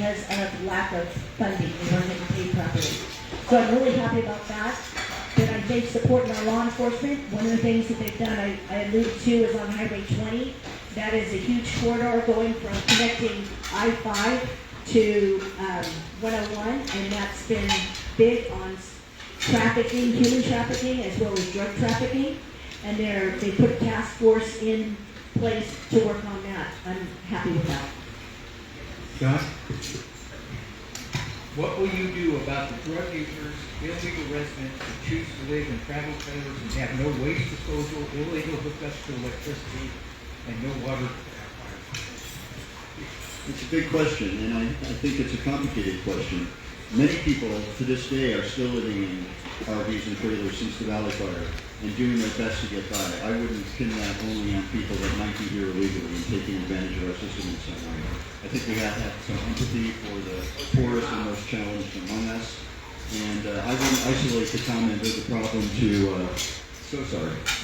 because of lack of funding. They weren't getting paid properly. So I'm really happy about that. That they've supported our law enforcement. One of the things that they've done, I alluded to, is on Highway 20. That is a huge corridor going from connecting I-5 to 101, and that's been big on trafficking, human trafficking, as well as drug trafficking. And they put a task force in place to work on that. I'm happy with that. John? What will you do about the drug users, illegal residents who choose to live in travel trailers and have no waste disposal, illegal hookups to electricity, and no water? It's a big question, and I think it's a complicated question. Many people to this day are still living in RVs and trailers since the Valley Fire and doing their best to get by. I wouldn't pin that only on people that might be here illegally and taking advantage of our system in some way. I think we have to have some empathy for the poorest and most challenged among us. And I wouldn't isolate the comment of the problem to,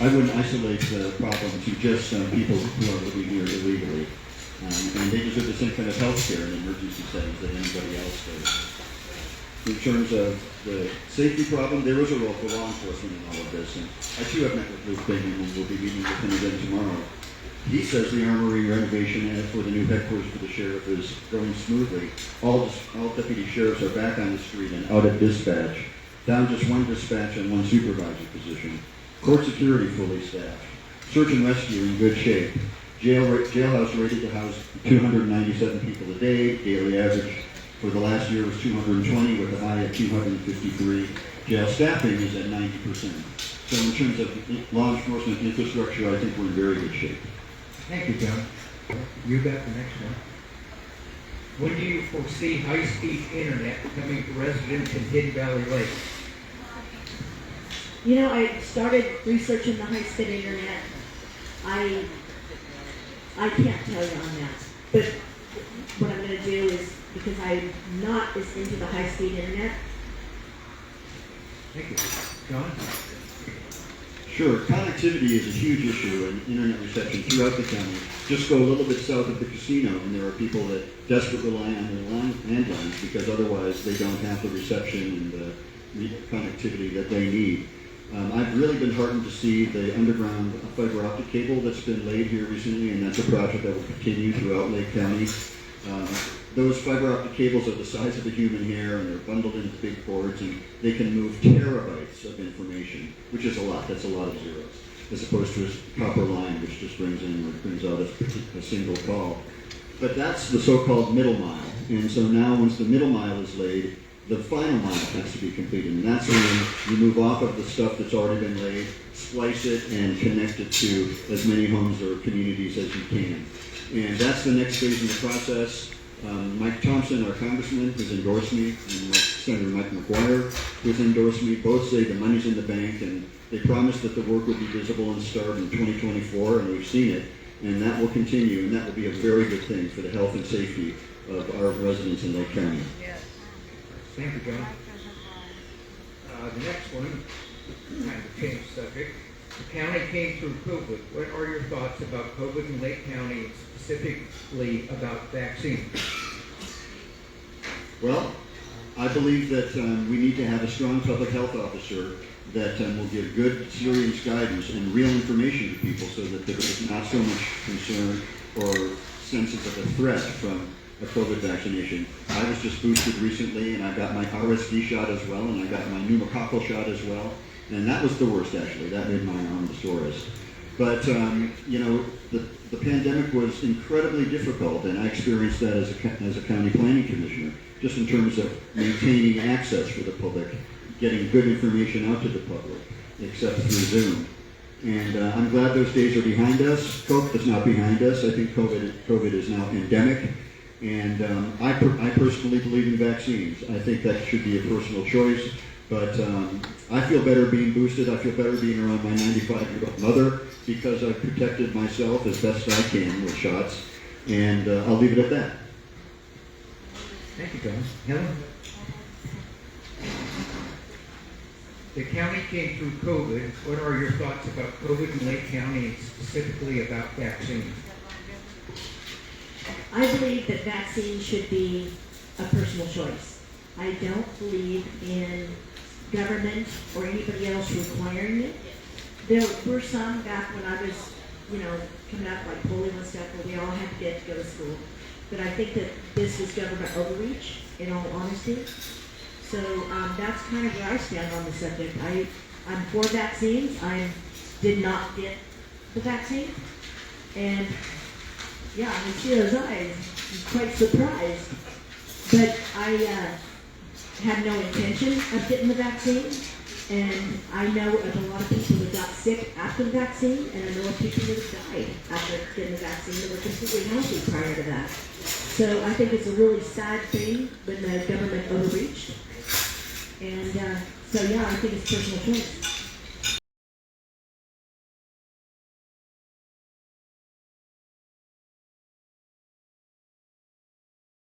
I wouldn't isolate the problem to just people who are living here illegally. And they deserve the same kind of health care in emergency settings that anybody else does. In terms of the safety problem, there is a role for law enforcement in all of this. And I too have met with Luke Bingham and we'll be meeting with him again tomorrow. He says the armory renovation for the new headquarters for the sheriff is going smoothly. All deputy sheriffs are back on the street and out at dispatch, down just one dispatch and one supervisor position. Court security fully staffed. Search and rescue in good shape. Jailhouse rated to house 297 people a day. Daily average for the last year was 220 with a high of 253. Jail staffing is at 90%. So in terms of law enforcement infrastructure, I think we're in very good shape. Thank you, John. You got the next one. When do you foresee high-speed internet coming to residents in Hidden Valley Lake? You know, I started researching the high-speed internet. I can't tell you on that. But what I'm going to do is, because I'm not as into the high-speed internet. Thank you. John? Sure. Connectivity is a huge issue in internet reception throughout the county. Just go a little bit south of the casino, and there are people that desperately rely on their landlines because otherwise they don't have the reception and the connectivity that they need. I've really been heartened to see the underground fiber optic cable that's been laid here recently, and that's a project that will continue throughout Lake County. Those fiber optic cables are the size of a human hair, and they're bundled into big cords, and they can move terabytes of information, which is a lot. That's a lot of zeros, as opposed to a copper line, which just brings in or brings out a single call. But that's the so-called middle mile. And so now, once the middle mile is laid, the final mile has to be completed. And that's when you move off of the stuff that's already been laid, splice it, and connect it to as many homes or communities as you can. And that's the next phase in the process. Mike Thompson, our congressman, has endorsed me, and Senator Mike McGuire, who's endorsed me, both say the money's in the bank, and they promised that the work would be visible and start in 2024, and we've seen it, and that will continue, and that will be a very good thing for the health and safety of our residents in Lake County. Yes. Thank you, John. The next one, kind of change subject. The county came through COVID. What are your thoughts about COVID in Lake County, specifically about vaccines? Well, I believe that we need to have a strong public health officer that will give good, serious guidance and real information to people so that there is not so much concern or sense of a threat from a COVID vaccination. I was just boosted recently, and I got my RSV shot as well, and I got my pneumococcal shot as well. And that was the worst, actually. That made my arm the sorest. But, you know, the pandemic was incredibly difficult, and I experienced that as a county planning commissioner, just in terms of maintaining access for the public, getting good information out to the public, except through Zoom. And I'm glad those days are behind us. COVID is not behind us. I think COVID is now endemic. And I personally believe in vaccines. I think that should be a personal choice. But I feel better being boosted. I feel better being around my 95-year-old mother because I've protected myself as best I can with shots. And I'll leave it at that. Thank you, John. Helen? The county came through COVID. What are your thoughts about COVID in Lake County, and specifically about vaccines? I believe that vaccines should be of personal choice. I don't believe in government or anybody else requiring it. There were some back when I was, coming out like polling and stuff where we all had to go to school. But I think that this was government overreach, in all honesty. So that's kind of where I stand on the subject. I'm for vaccines. I did not get the vaccine. And yeah, I see those eyes. I'm quite surprised. But I had no intention of getting the vaccine. And I know of a lot of people that got sick after the vaccine, and I know of people that died after getting the vaccine that were completely healthy prior to that. So I think it's a really sad thing when the government overreached. And so yeah, I think it's personal choice.